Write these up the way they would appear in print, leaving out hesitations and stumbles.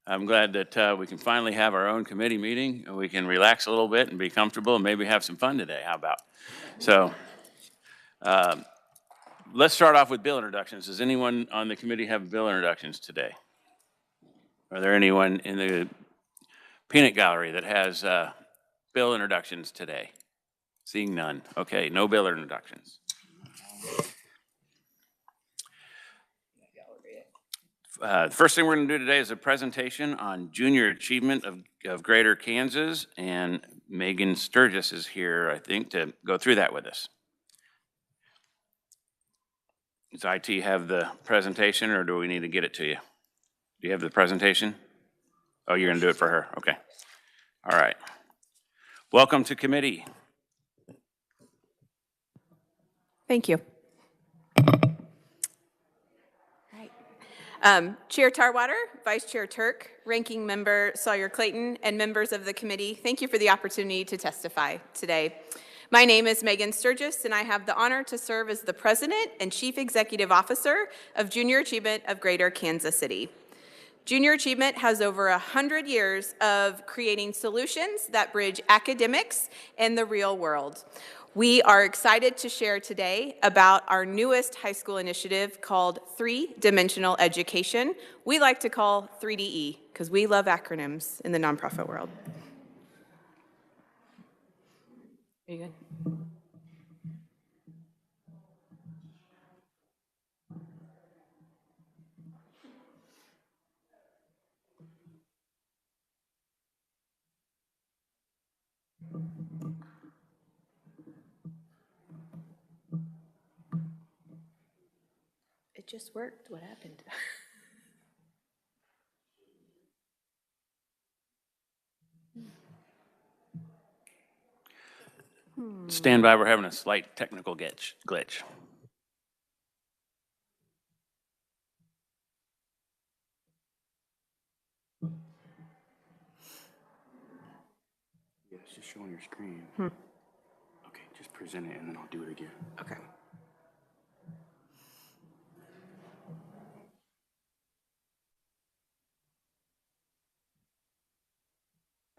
I'm glad that we can finally have our own committee meeting. And we can relax a little bit and be comfortable and maybe have some fun today. How about? So let's start off with bill introductions. Does anyone on the committee have bill introductions today? Are there anyone in the peanut gallery that has bill introductions today? Seeing none. Okay, no bill introductions. The first thing we're going to do today is a presentation on junior achievement of Greater Kansas, and Megan Sturgis is here, I think, to go through that with us. Does IT have the presentation, or do we need to get it to you? Do you have the presentation? Oh, you're going to do it for her. Okay. All right. Welcome to committee. Thank you. Chair Tarwater, Vice Chair Turk, Ranking Member Sawyer-Clayton, and members of the committee, thank you for the opportunity to testify today. My name is Megan Sturgis, and I have the honor to serve as the President and Chief Executive Officer of Junior Achievement of Greater Kansas City. Junior Achievement has over 100 years of creating solutions that bridge academics and the real world. We are excited to share today about our newest high school initiative called Three-Dimensional Education. We like to call 3DE because we love acronyms in the nonprofit world. Are you good? It just worked. What happened? Stand by, we're having a slight technical glitch. Yeah, it's just showing your screen. Okay, just present it and then I'll do it again. Okay.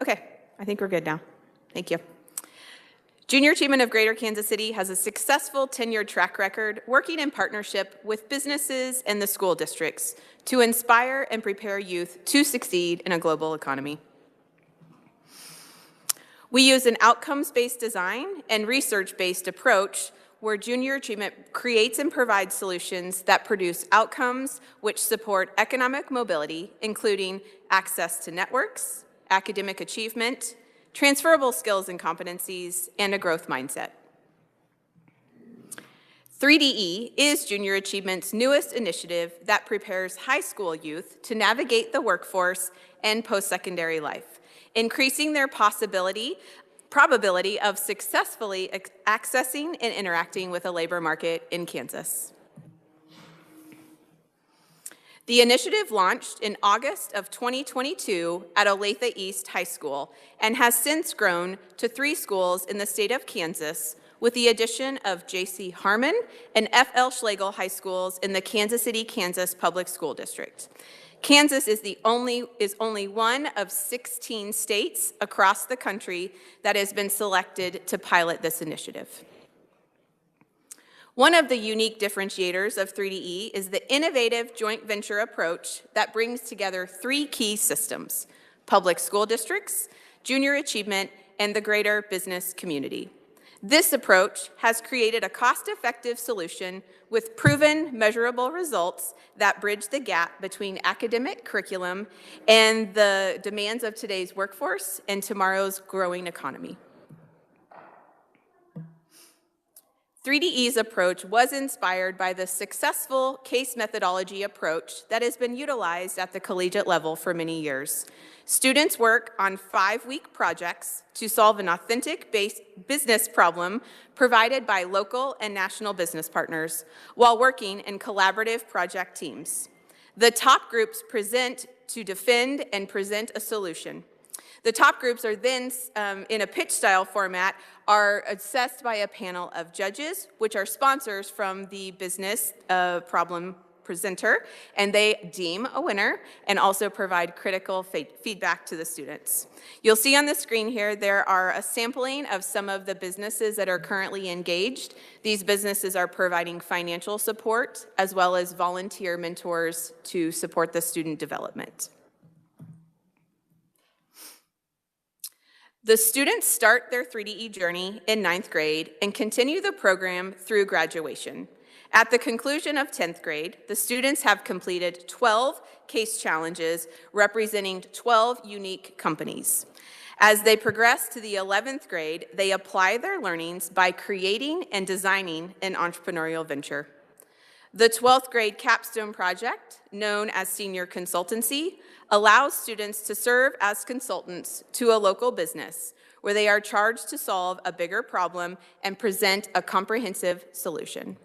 Okay, I think we're good now. Thank you. Junior Achievement of Greater Kansas City has a successful 10-year track record working in partnership with businesses and the school districts to inspire and prepare youth to succeed in a global economy. We use an outcomes-based design and research-based approach where Junior Achievement creates and provides solutions that produce outcomes which support economic mobility, including access to networks, academic achievement, transferable skills and competencies, and a growth mindset. 3DE is Junior Achievement's newest initiative that prepares high school youth to navigate the workforce and post-secondary life, increasing their probability of successfully accessing and interacting with a labor market in Kansas. The initiative launched in August of 2022 at Olathe East High School and has since grown to 3 schools in the state of Kansas with the addition of J.C. Harmon and F.L. Schlegel High Schools in the Kansas City, Kansas Public School District. Kansas is only one of 16 states across the country that has been selected to pilot this initiative. One of the unique differentiators of 3DE is the innovative joint venture approach that brings together 3 key systems: public school districts, Junior Achievement, and the greater business community. This approach has created a cost-effective solution with proven, measurable results that bridge the gap between academic curriculum and the demands of today's workforce and tomorrow's growing economy. 3DE's approach was inspired by the successful case methodology approach that has been utilized at the collegiate level for many years. Students work on 5-week projects to solve an authentic business problem provided by local and national business partners while working in collaborative project teams. The top groups present to defend and present a solution. The top groups are then, in a pitch-style format, are assessed by a panel of judges, which are sponsors from the business problem presenter, and they deem a winner and also provide critical feedback to the students. You'll see on the screen here there are a sampling of some of the businesses that are currently engaged. These businesses are providing financial support as well as volunteer mentors to support the student development. The students start their 3DE journey in 9th grade and continue the program through graduation. At the conclusion of 10th grade, the students have completed 12 case challenges representing 12 unique companies. As they progress to the 11th grade, they apply their learnings by creating and designing an entrepreneurial venture. The 12th grade capstone project, known as Senior Consultancy, allows students to serve as consultants to a local business where they are charged to solve a bigger problem and present a comprehensive solution.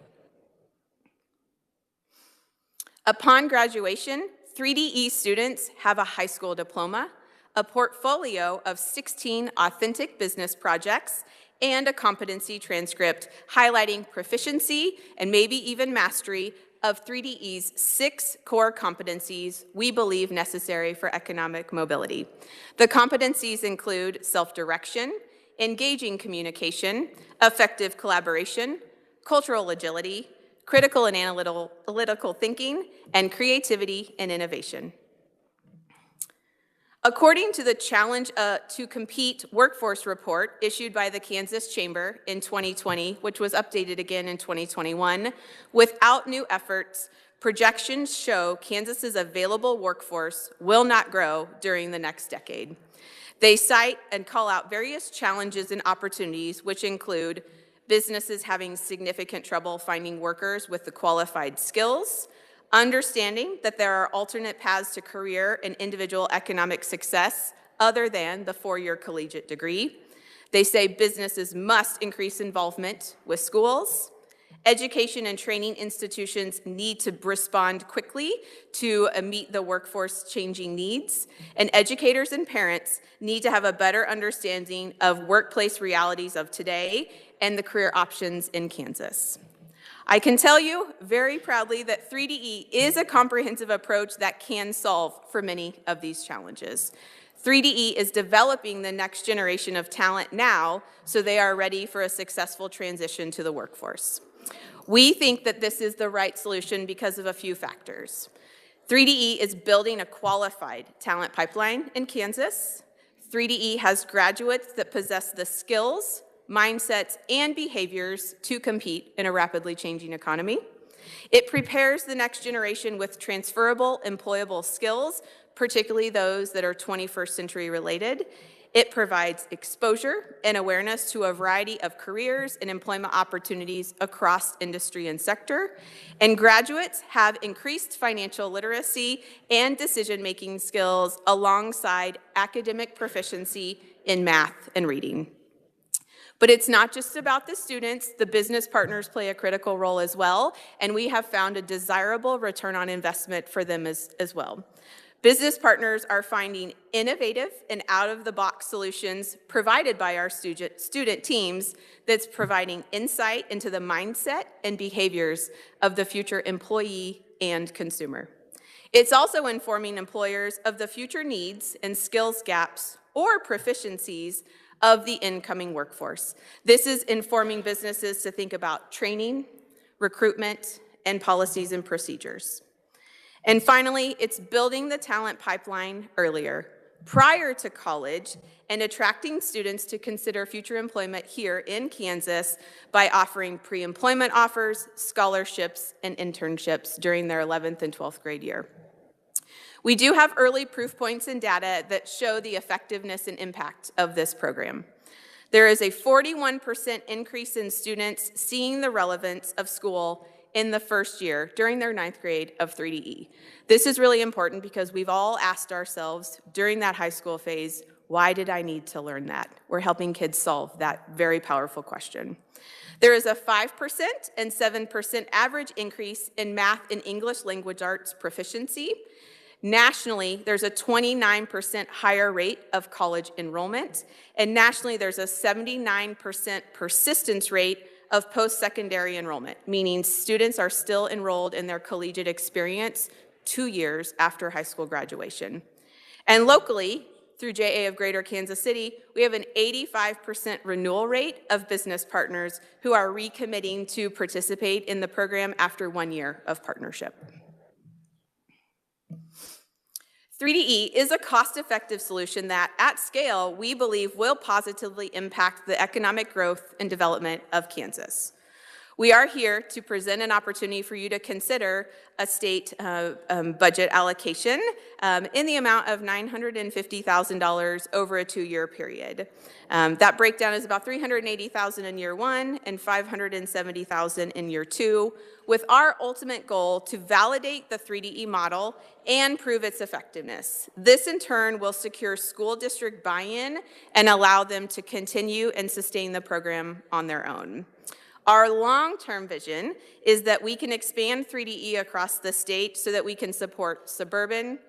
Upon graduation, 3DE students have a high school diploma, a portfolio of 16 authentic business projects, and a competency transcript highlighting proficiency and maybe even mastery of 3DE's 6 core competencies we believe necessary for economic mobility. The competencies include self-direction, engaging communication, effective collaboration, cultural agility, critical and analytical thinking, and creativity and innovation. According to the Challenge to Compete Workforce Report issued by the Kansas Chamber in 2020, which was updated again in 2021, without new efforts, projections show Kansas's available workforce will not grow during the next decade. They cite and call out various challenges and opportunities, which include businesses having significant trouble finding workers with the qualified skills, understanding that there are alternate paths to career and individual economic success other than the 4-year collegiate degree. They say businesses must increase involvement with schools. Education and training institutions need to respond quickly to meet the workforce changing needs. And educators and parents need to have a better understanding of workplace realities of today and the career options in Kansas. I can tell you very proudly that 3DE is a comprehensive approach that can solve for many of these challenges. 3DE is developing the next generation of talent now so they are ready for a successful transition to the workforce. We think that this is the right solution because of a few factors. 3DE is building a qualified talent pipeline in Kansas. 3DE has graduates that possess the skills, mindsets, and behaviors to compete in a rapidly changing economy. It prepares the next generation with transferable, employable skills, particularly those that are 21st century related. It provides exposure and awareness to a variety of careers and employment opportunities across industry and sector. And graduates have increased financial literacy and decision-making skills alongside academic proficiency in math and reading. But it's not just about the students. The business partners play a critical role as well, and we have found a desirable return on investment for them as well. Business partners are finding innovative and out-of-the-box solutions provided by our student teams that's providing insight into the mindset and behaviors of the future employee and consumer. It's also informing employers of the future needs and skills gaps or proficiencies of the incoming workforce. This is informing businesses to think about training, recruitment, and policies and procedures. And finally, it's building the talent pipeline earlier, prior to college, and attracting students to consider future employment here in Kansas by offering pre-employment offers, scholarships, and internships during their 11th and 12th grade year. We do have early proof points and data that show the effectiveness and impact of this program. There is a 41% increase in students seeing the relevance of school in the first year during their 9th grade of 3DE. This is really important because we've all asked ourselves during that high school phase, why did I need to learn that? We're helping kids solve that very powerful question. There is a 5% and 7% average increase in math and English language arts proficiency. Nationally, there's a 29% higher rate of college enrollment, and nationally there's a 79% persistence rate of post-secondary enrollment, meaning students are still enrolled in their collegiate experience 2 years after high school graduation. And locally, through JA of Greater Kansas City, we have an 85% renewal rate of business partners who are recommitting to participate in the program after 1 year of partnership. 3DE is a cost-effective solution that, at scale, we believe will positively impact the economic growth and development of Kansas. We are here to present an opportunity for you to consider a state budget allocation in the amount of $950,000 over a 2-year period. That breakdown is about $380,000 in year 1 and $570,000 in year 2, with our ultimate goal to validate the 3DE model and prove its effectiveness. This in turn will secure school district buy-in and allow them to continue and sustain the program on their own. Our long-term vision is that we can expand 3DE across the state so that we can support suburban,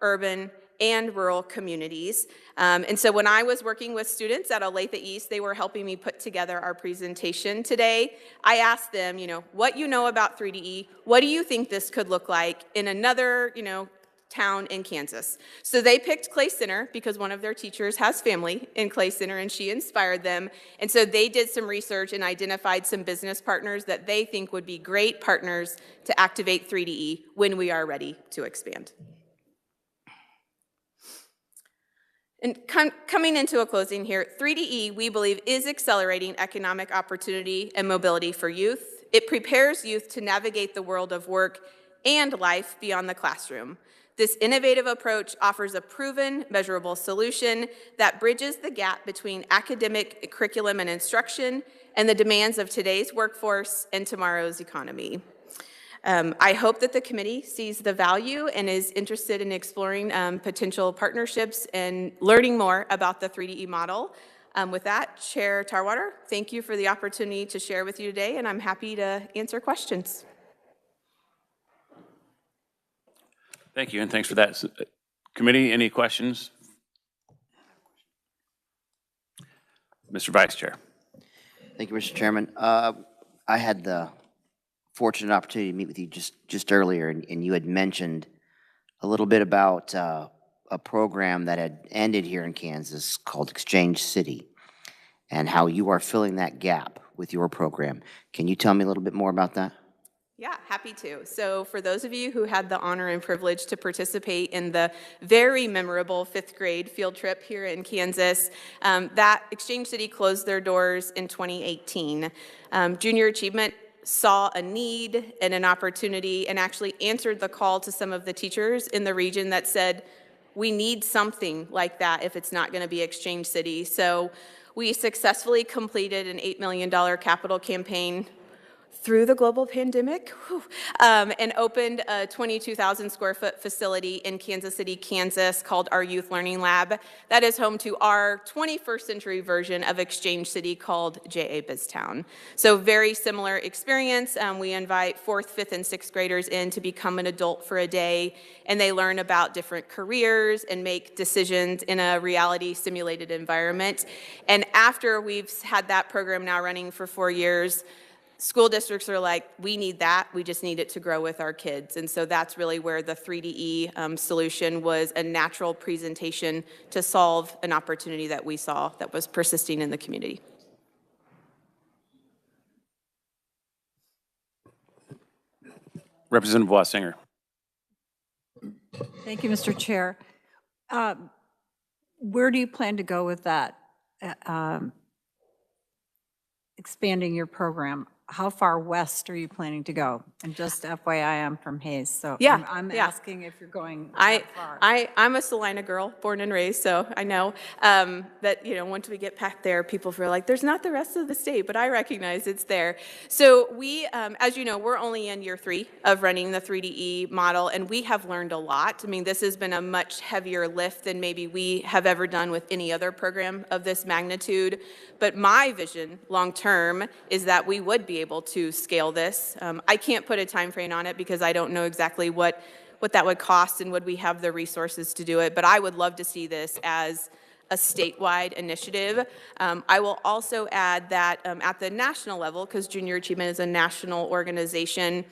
urban, and rural communities. And so when I was working with students at Olathe East, they were helping me put together our presentation today. I asked them, what you know about 3DE, what do you think this could look like in another, town in Kansas? So they picked Clay Center because one of their teachers has family in Clay Center and she inspired them. And so they did some research and identified some business partners that they think would be great partners to activate 3DE when we are ready to expand. And coming into a closing here, 3DE, we believe, is accelerating economic opportunity and mobility for youth. It prepares youth to navigate the world of work and life beyond the classroom. This innovative approach offers a proven, measurable solution that bridges the gap between academic curriculum and instruction and the demands of today's workforce and tomorrow's economy. I hope that the committee sees the value and is interested in exploring potential partnerships and learning more about the 3DE model. With that, Chair Tarwater, thank you for the opportunity to share with you today, and I'm happy to answer questions. Thank you, and thanks for that. Committee, any questions? Mr. Vice Chair. Thank you, Mr. Chairman. I had the fortunate opportunity to meet with you just earlier, and you had mentioned a little bit about a program that had ended here in Kansas called Exchange City and how you are filling that gap with your program. Can you tell me a little bit more about that? Yeah, happy to. So for those of you who had the honor and privilege to participate in the very memorable 5th grade field trip here in Kansas, that Exchange City closed their doors in 2018. Junior Achievement saw a need and an opportunity and actually answered the call to some of the teachers in the region that said, we need something like that if it's not going to be Exchange City. So we successfully completed an $8 million capital campaign through the global pandemic, and opened a 22,000 square foot facility in Kansas City, Kansas called our Youth Learning Lab. That is home to our 21st century version of Exchange City called JA BizTown. So very similar experience. We invite 4th, 5th, and 6th graders in to become an adult for a day, and they learn about different careers and make decisions in a reality simulated environment. And after we've had that program now running for 4 years, school districts are like, we need that, we just need it to grow with our kids. And so that's really where the 3DE solution was a natural presentation to solve an opportunity that we saw that was persisting in the community. Representative Wassinger. Thank you, Mr. Chair. Where do you plan to go with that, expanding your program? How far west are you planning to go? And just FYI, I'm from Hayes, so Yeah, I'm yeah. asking if you're going that far. I'm a Salina girl, born and raised, so I know that, once we get back there, people feel like there's not the rest of the state, but I recognize it's there. So we, as you know, we're only in year 3 of running the 3DE model, and we have learned a lot. I mean, this has been a much heavier lift than maybe we have ever done with any other program of this magnitude. But my vision, long term, is that we would be able to scale this. I can't put a time frame on it because I don't know exactly what that would cost and would we have the resources to do it. But I would love to see this as a statewide initiative. I will also add that at the national level, because Junior Achievement is a national organization,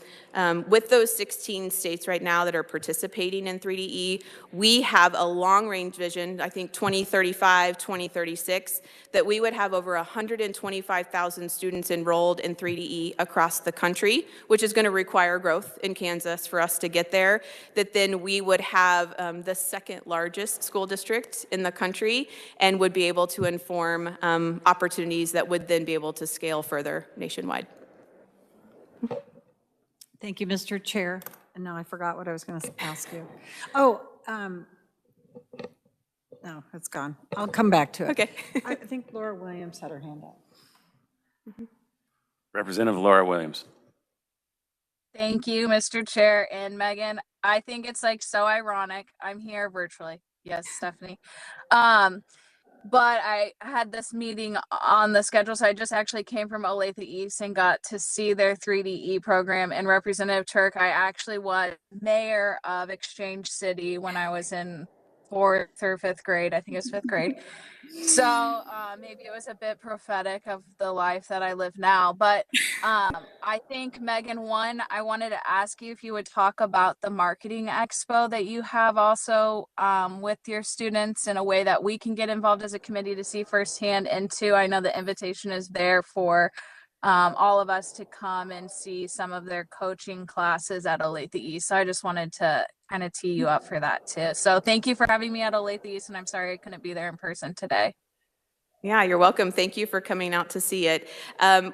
with those 16 states right now that are participating in 3DE, we have a long-range vision, I think 2035, 2036, that we would have over 125,000 students enrolled in 3DE across the country, which is going to require growth in Kansas for us to get there, that then we would have the second largest school district in the country and would be able to inform opportunities that would then be able to scale further nationwide. Thank you, Mr. Chair. And now I forgot what I was going to ask you. Oh, no, it's gone. I'll come back to it. Okay. I think Laura Williams had her hand up. Representative Laura Williams. Thank you, Mr. Chair. And Megan, I think it's like so ironic. I'm here virtually. Yes, Stephanie. But I had this meeting on the schedule, so I just actually came from Olathe East and got to see their 3DE program. And Representative Turk, I actually was mayor of Exchange City when I was in 4th or 5th grade. I think it was 5th grade. So maybe it was a bit prophetic of the life that I live now. But I think, Megan, one, I wanted to ask you if you would talk about the marketing expo that you have also with your students in a way that we can get involved as a committee to see firsthand. And two, I know the invitation is there for all of us to come and see some of their coaching classes at Olathe East. So I just wanted to kind of tee you up for that too. So thank you for having me at Olathe East, and I'm sorry I couldn't be there in person today. Yeah, you're welcome. Thank you for coming out to see it.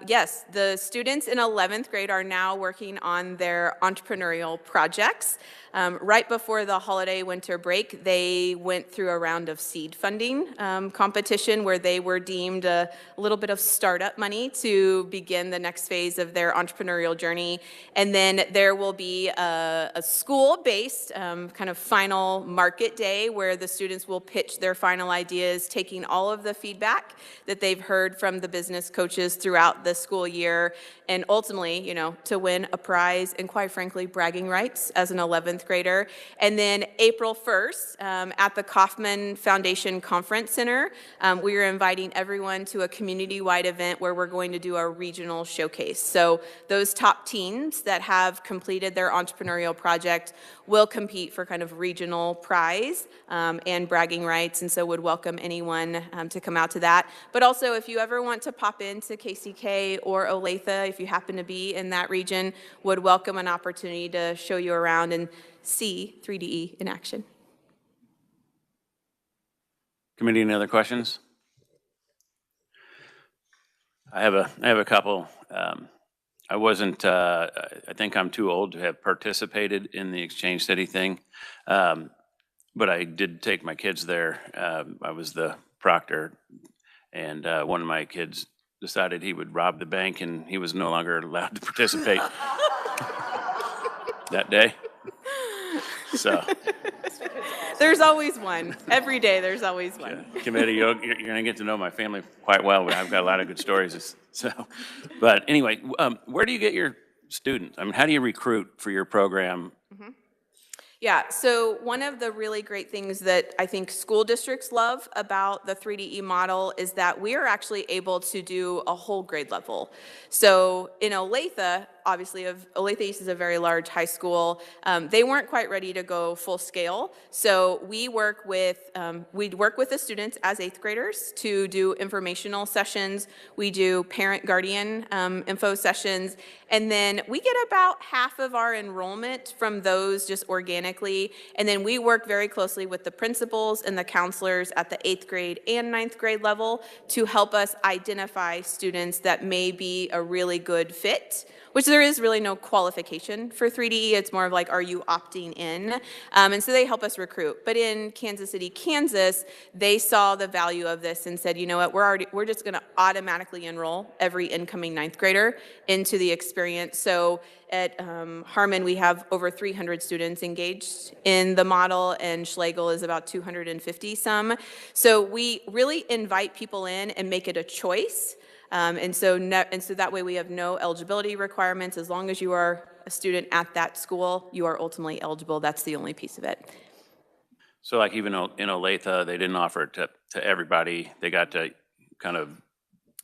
Yes, the students in 11th grade are now working on their entrepreneurial projects. Right before the holiday winter break, they went through a round of seed funding competition where they were deemed a little bit of startup money to begin the next phase of their entrepreneurial journey. And then there will be a school-based kind of final market day where the students will pitch their final ideas, taking all of the feedback that they've heard from the business coaches throughout the school year, and ultimately, you know, to win a prize and, quite frankly, bragging rights as an 11th grader. And then April 1st, at the Kauffman Foundation Conference Center, we are inviting everyone to a community-wide event where we're going to do a regional showcase. So those top teams that have completed their entrepreneurial project will compete for kind of regional prize and bragging rights, and so would welcome anyone to come out to that. But also, if you ever want to pop into KCK or Olathe, if you happen to be in that region, would welcome an opportunity to show you around and see 3DE in action. Committee, any other questions? I have a couple. I wasn't, I think I'm too old to have participated in the Exchange City thing, but I did take my kids there. I was the proctor, and one of my kids decided he would rob the bank, and he was no longer allowed to participate that day. So There's always one. Every day there's always one. committee, you're going to get to know my family quite well. I've got a lot of good stories. So, but anyway, where do you get your students? I mean, how do you recruit for your program? Yeah, so one of the really great things that I think school districts love about the 3DE model is that we are actually able to do a whole grade level. So in Olathe, obviously, Olathe East is a very large high school. They weren't quite ready to go full scale. So we'd work with the students as 8th graders to do informational sessions. We do parent guardian info sessions. And then we get about half of our enrollment from those just organically. And then we work very closely with the principals and the counselors at the 8th grade and 9th grade level to help us identify students that may be a really good fit, which there is really no qualification for 3DE. It's more of like, are you opting in? And so they help us recruit. But in Kansas City, Kansas, they saw the value of this and said, you know what, we're just gonna automatically enroll every incoming 9th grader into the experience. So at Harmon, we have over 300 students engaged in the model, and Schlegel is about 250 some. So we really invite people in and make it a choice. And so that way we have no eligibility requirements. As long as you are a student at that school, you are ultimately eligible. That's the only piece of it. So like even in Olathe, they didn't offer it to everybody. They got to kind of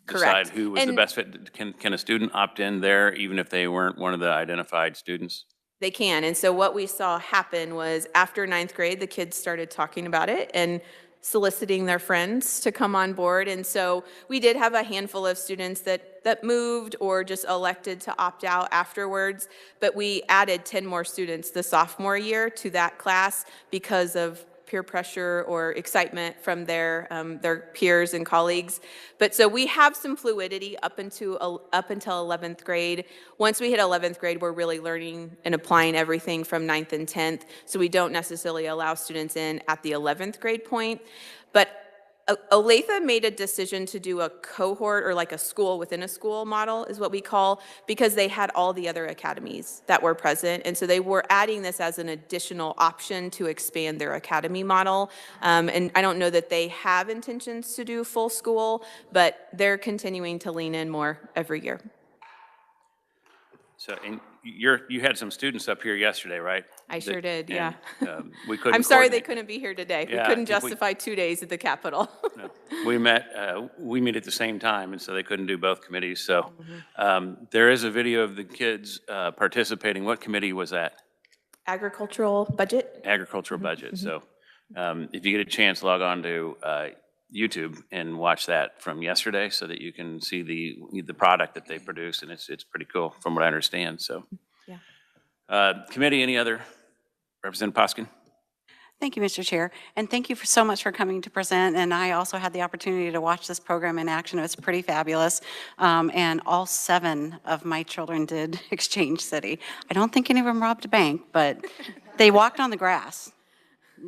decide Correct. who was the And- best fit. Can a student opt in there even if they weren't one of the identified students? They can. And so what we saw happen was after ninth grade, the kids started talking about it and soliciting their friends to come on board. And so we did have a handful of students that moved or just elected to opt out afterwards. But we added 10 more students the sophomore year to that class because of peer pressure or excitement from their peers and colleagues. But so we have some fluidity up until 11th grade. Once we hit 11th grade, we're really learning and applying everything from 9th and 10th. So we don't necessarily allow students in at the 11th grade point. But Olathe made a decision to do a cohort or like a school within a school model is what we call, because they had all the other academies that were present. And so they were adding this as an additional option to expand their academy model. And I don't know that they have intentions to do full school, but they're continuing to lean in more every year. So, and you had some students up here yesterday, right? I sure did, yeah. We couldn't I'm sorry they coordinate. couldn't be here today. We Yeah, couldn't if we- justify 2 days at the Capitol. No. We meet at the same time, and so they couldn't do both committees. So there is a video of the kids participating. What committee was that? Agricultural budget? Agricultural budget. So if you get a chance, log on to YouTube and watch that from yesterday so that you can see the product that they produced, and it's pretty cool from what I understand. So, committee, any other? Representative Poskin? Thank you, Mr. Chair, and thank you so much for coming to present. And I also had the opportunity to watch this program in action. It was pretty fabulous, and all 7 of my children did Exchange City. I don't think any of them robbed a bank, but they walked on the grass,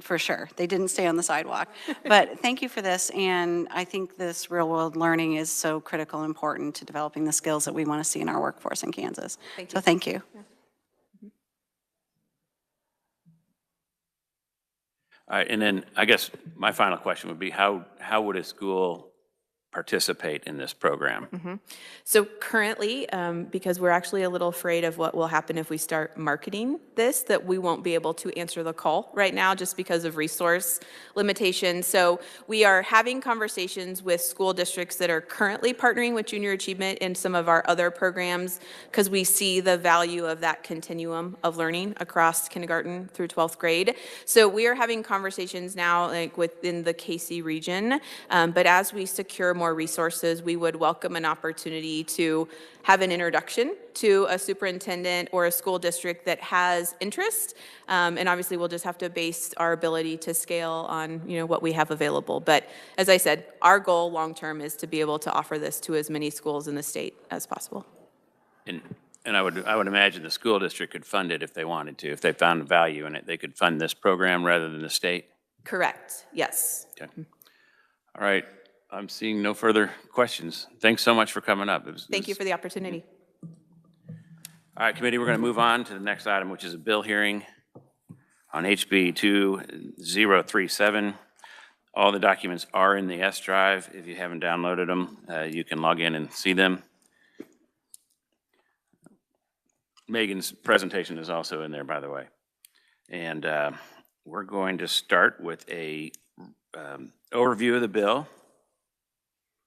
for sure. They didn't stay on the sidewalk. But thank you for this, and I think this real-world learning is so critical and important to developing the skills that we want to see in our workforce in Kansas. So thank you. All right, and then I guess my final question would be, how would a school participate in this program? So currently, because we're actually a little afraid of what will happen if we start marketing this, that we won't be able to answer the call right now just because of resource limitations. So we are having conversations with school districts that are currently partnering with Junior Achievement in some of our other programs because we see the value of that continuum of learning across kindergarten through 12th grade. So we are having conversations now like within the KC region, but as we secure more resources, we would welcome an opportunity to have an introduction to a superintendent or a school district that has interest. And obviously, we'll just have to base our ability to scale on what we have available. But as I said, our goal long-term is to be able to offer this to as many schools in the state as possible. And I would imagine the school district could fund it if they wanted to. If they found value in it, they could fund this program rather than the state? Correct, yes. Okay. All right. I'm seeing no further questions. Thanks so much for coming up. Thank you for the opportunity. All right, committee, we're going to move on to the next item, which is a bill hearing on HB 2037. All the documents are in the S drive. If you haven't downloaded them, you can log in and see them. Megan's presentation is also in there, by the way. And we're going to start with a overview of the bill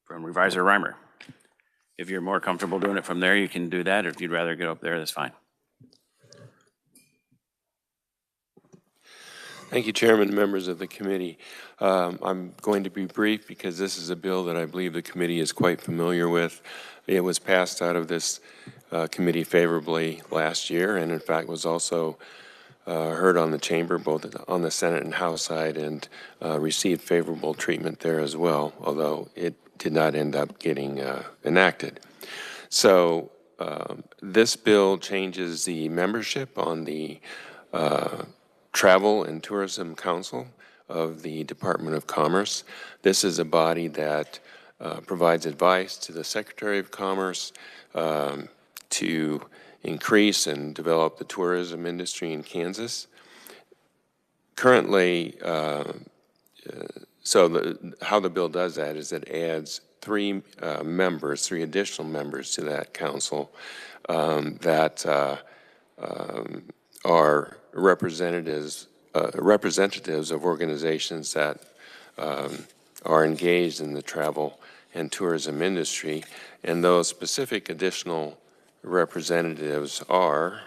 from Reviser Reimer. If you're more comfortable doing it from there, you can do that. Or if you'd rather get up there, that's fine. Thank you, Chairman and members of the committee. I'm going to be brief because this is a bill that I believe the committee is quite familiar with. It was passed out of this committee favorably last year, and in fact was also heard on the chamber, both on the Senate and House side, and received favorable treatment there as well, although it did not end up getting enacted. So this bill changes the membership on the Travel and Tourism Council of the Department of Commerce. This is a body that provides advice to the Secretary of Commerce to increase and develop the tourism industry in Kansas. Currently, how the bill does that is it adds three additional members to that council that are represented as representatives of organizations that are engaged in the travel and tourism industry, and those specific additional representatives are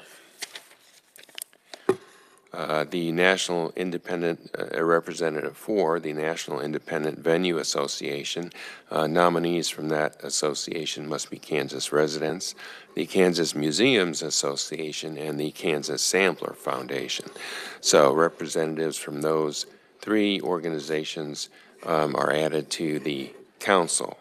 the National Independent representative for the National Independent Venue Association. Nominees from that association must be Kansas residents, the Kansas Museums Association, and the Kansas Sampler Foundation. So representatives from those three organizations are added to the council.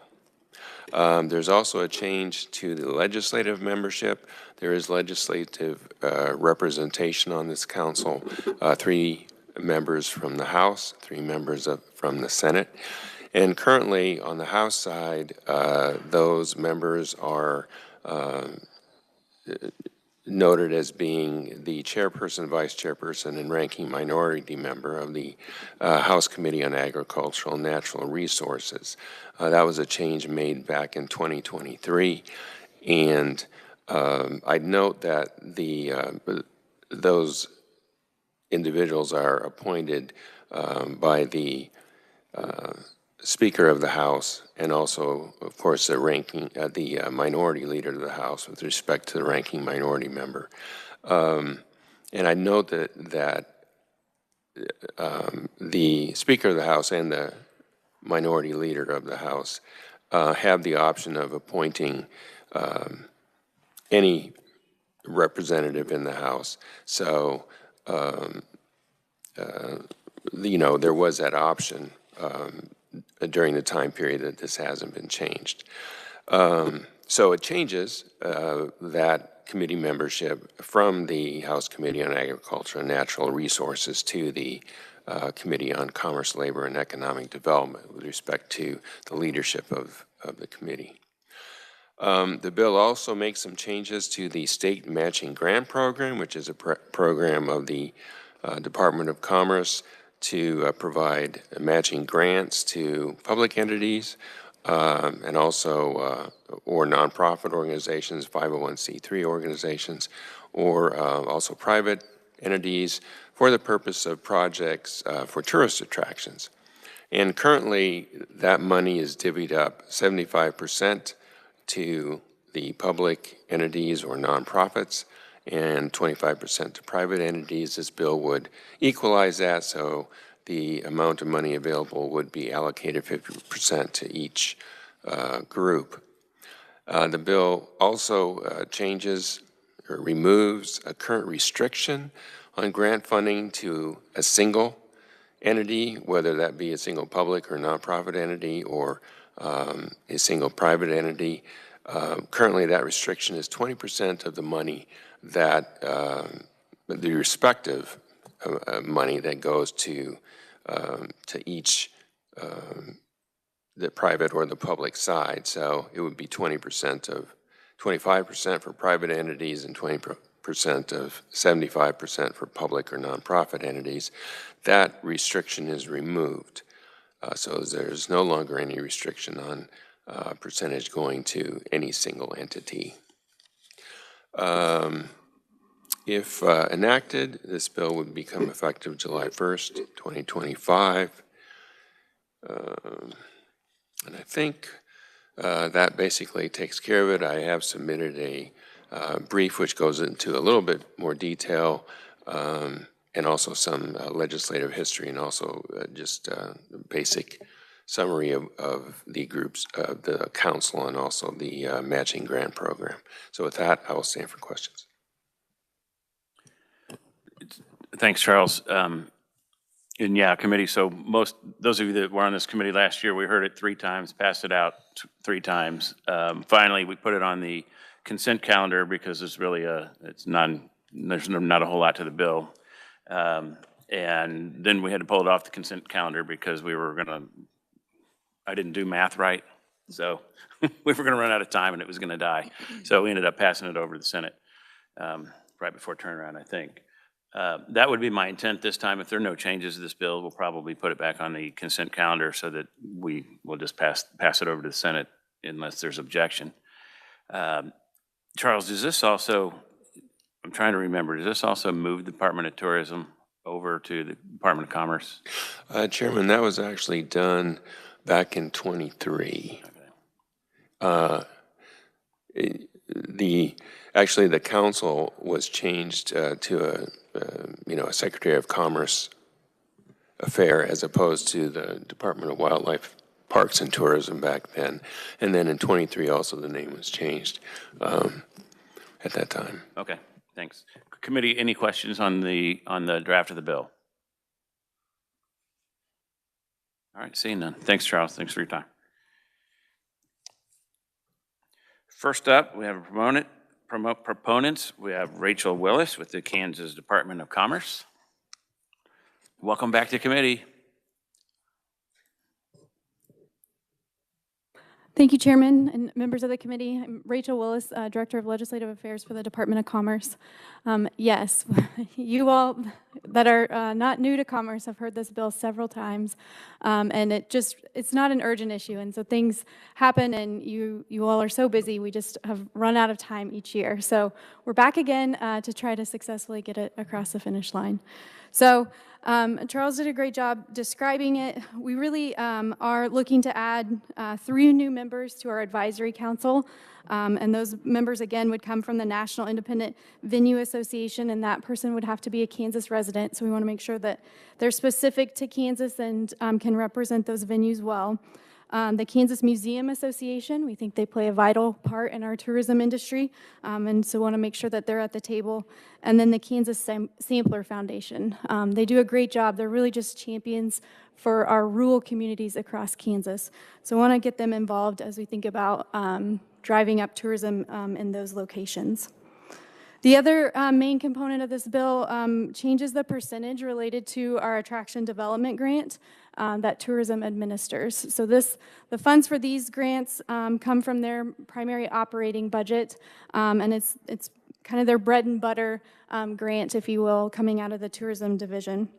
There's also a change to the legislative membership. There is legislative representation on this council, 3 members from the House, 3 members from the Senate. And currently on the House side, those members are noted as being the chairperson, vice chairperson, and ranking minority member of the House Committee on Agricultural and Natural Resources. That was a change made back in 2023, and I'd note that those individuals are appointed by the Speaker of the House, and also, of course, the minority leader of the House with respect to the ranking minority member. And I note that the Speaker of the House and the minority leader of the House have the option of appointing any representative in the House. So, there was that option during the time period that this hasn't been changed. So it changes that committee membership from the House Committee on Agriculture and Natural Resources to the Committee on Commerce, Labor, and Economic Development with respect to the leadership of the committee. The bill also makes some changes to the state matching grant program, which is a program of the Department of Commerce to provide matching grants to public entities and also or nonprofit organizations, 501c3 organizations, or also private entities for the purpose of projects for tourist attractions. And currently, that money is divvied up 75% to the public entities or nonprofits, and 25% to private entities. This bill would equalize that, so the amount of money available would be allocated 50% to each group. The bill also changes or removes a current restriction on grant funding to a single entity, whether that be a single public or nonprofit entity or a single private entity. Currently, that restriction is 20% of the money that the respective money that goes to each the private or the public side. So it would be 25% for private entities and 75% for public or nonprofit entities. That restriction is removed. So there's no longer any restriction on percentage going to any single entity. If enacted, this bill would become effective July 1st, 2025. And I think that basically takes care of it. I have submitted a brief which goes into a little bit more detail and also some legislative history and also just basic summary of the groups, the council, and also the matching grant program. So with that, I will stand for questions. Thanks, Charles. And yeah, committee, so those of you that were on this committee last year, we heard it 3 times, passed it out 3 times. Finally, we put it on the consent calendar because there's really there's not a whole lot to the bill. And then we had to pull it off the consent calendar because I didn't do math right. So we were gonna run out of time and it was gonna die. So we ended up passing it over to the Senate right before turnaround, I think. That would be my intent this time. If there are no changes to this bill, we'll probably put it back on the consent calendar so that we will just pass it over to the Senate unless there's objection. Charles, does this also, I'm trying to remember, does this also move the Department of Tourism over to the Department of Commerce? Chairman, that was actually done back in '23. Actually, the council was changed to a Secretary of Commerce affair as opposed to the Department of Wildlife, Parks and Tourism back then. And then in '23 also the name was changed at that time. Okay, thanks. Committee, any questions on the draft of the bill? All right, seeing none. Thanks, Charles. Thanks for your time. First up, we have proponents. We have Rachel Willis with the Kansas Department of Commerce. Welcome back to committee. Thank you, Chairman and members of the committee. I'm Rachel Willis, Director of Legislative Affairs for the Department of Commerce. Yes, you all that are not new to commerce have heard this bill several times, and it's not an urgent issue, and so things happen, and you all are so busy, we just have run out of time each year. So we're back again to try to successfully get it across the finish line. So Charles did a great job describing it. We really are looking to add 3 new members to our advisory council, and those members, again, would come from the National Independent Venue Association, and that person would have to be a Kansas resident, so we want to make sure that they're specific to Kansas and can represent those venues well. The Kansas Museum Association, we think they play a vital part in our tourism industry, and so want to make sure that they're at the table. And then the Kansas Sampler Foundation. They do a great job. They're really just champions for our rural communities across Kansas. So I want to get them involved as we think about driving up tourism in those locations. The other main component of this bill changes the percentage related to our attraction development grant that tourism administers. So the funds for these grants come from their primary operating budget, and it's kind of their bread and butter grant, if you will, coming out of the tourism division.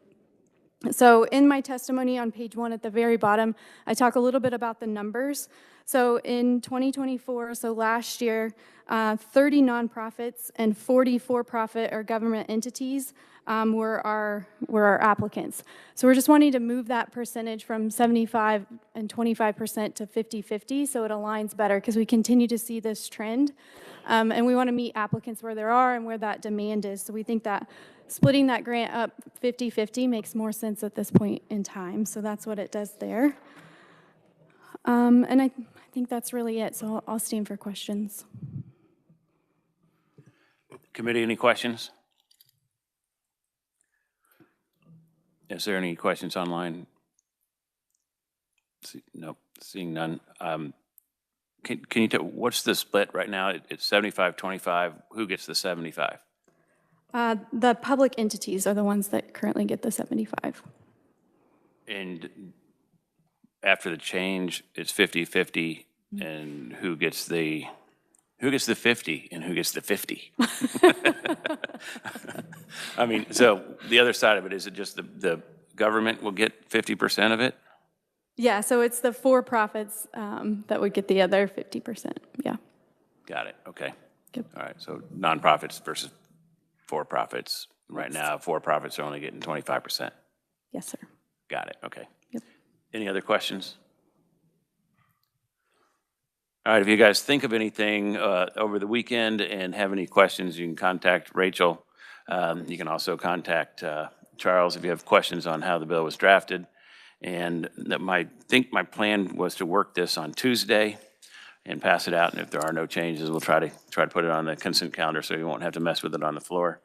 So in my testimony on page 1 at the very bottom, I talk a little bit about the numbers. So in 2024, so last year, 30 nonprofits and 40 for-profit or government entities were our applicants. So we're just wanting to move that percentage from 75 and 25% to 50-50 so it aligns better because we continue to see this trend. And we want to meet applicants where there are and where that demand is. So we think that splitting that grant up 50-50 makes more sense at this point in time. So that's what it does there. And I think that's really it. So I'll stand for questions. Committee, any questions? Is there any questions online? Nope, seeing none. Can you tell, what's the split right now? It's 75-25. Who gets the 75? The public entities are the ones that currently get the 75. And after the change, it's 50-50, and who gets the 50 and who gets the 50? I mean, so the other side of it, is it just the government will get 50% of it? Yeah, so it's the for-profits that would get the other 50%, yeah. Got it, okay. Yep. All right, so nonprofits versus for-profits. Right now, for-profits are only getting 25%. Yes, sir. Got it, okay. Yep. Any other questions? All right, if you guys think of anything over the weekend and have any questions, you can contact Rachel. You can also contact Charles if you have questions on how the bill was drafted. And I think my plan was to work this on Tuesday and pass it out. And if there are no changes, we'll try to put it on the consent calendar so you won't have to mess with it on the floor.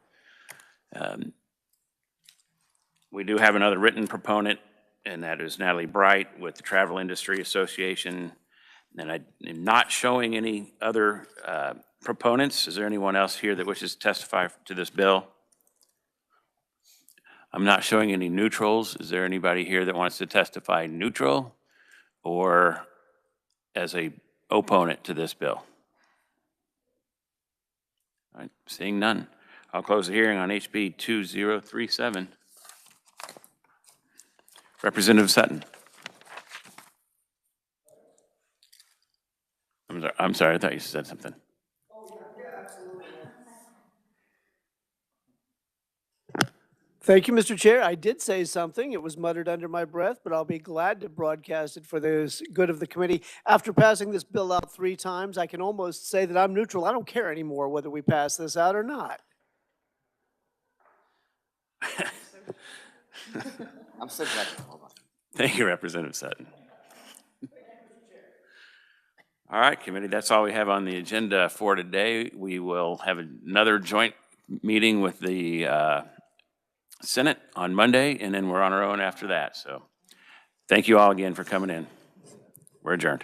We do have another written proponent, and that is Natalie Bright with the Travel Industry Association. And I'm not showing any other proponents. Is there anyone else here that wishes to testify to this bill? I'm not showing any neutrals. Is there anybody here that wants to testify neutral or as a opponent to this bill? All right, seeing none, I'll close the hearing on HB 2037. Representative Sutton. I'm sorry, I thought you said something. Oh, yeah, absolutely. Thank you, Mr. Chair. I did say something. It was muttered under my breath, but I'll be glad to broadcast it for the good of the committee. After passing this bill out 3 times, I can almost say that I'm neutral. I don't care anymore whether we pass this out or not. I'm so glad. Hold on. Thank you, Representative Sutton. All right, committee, that's all we have on the agenda for today. We will have another joint meeting with the Senate on Monday, and then we're on our own after that. So thank you all again for coming in. We're adjourned.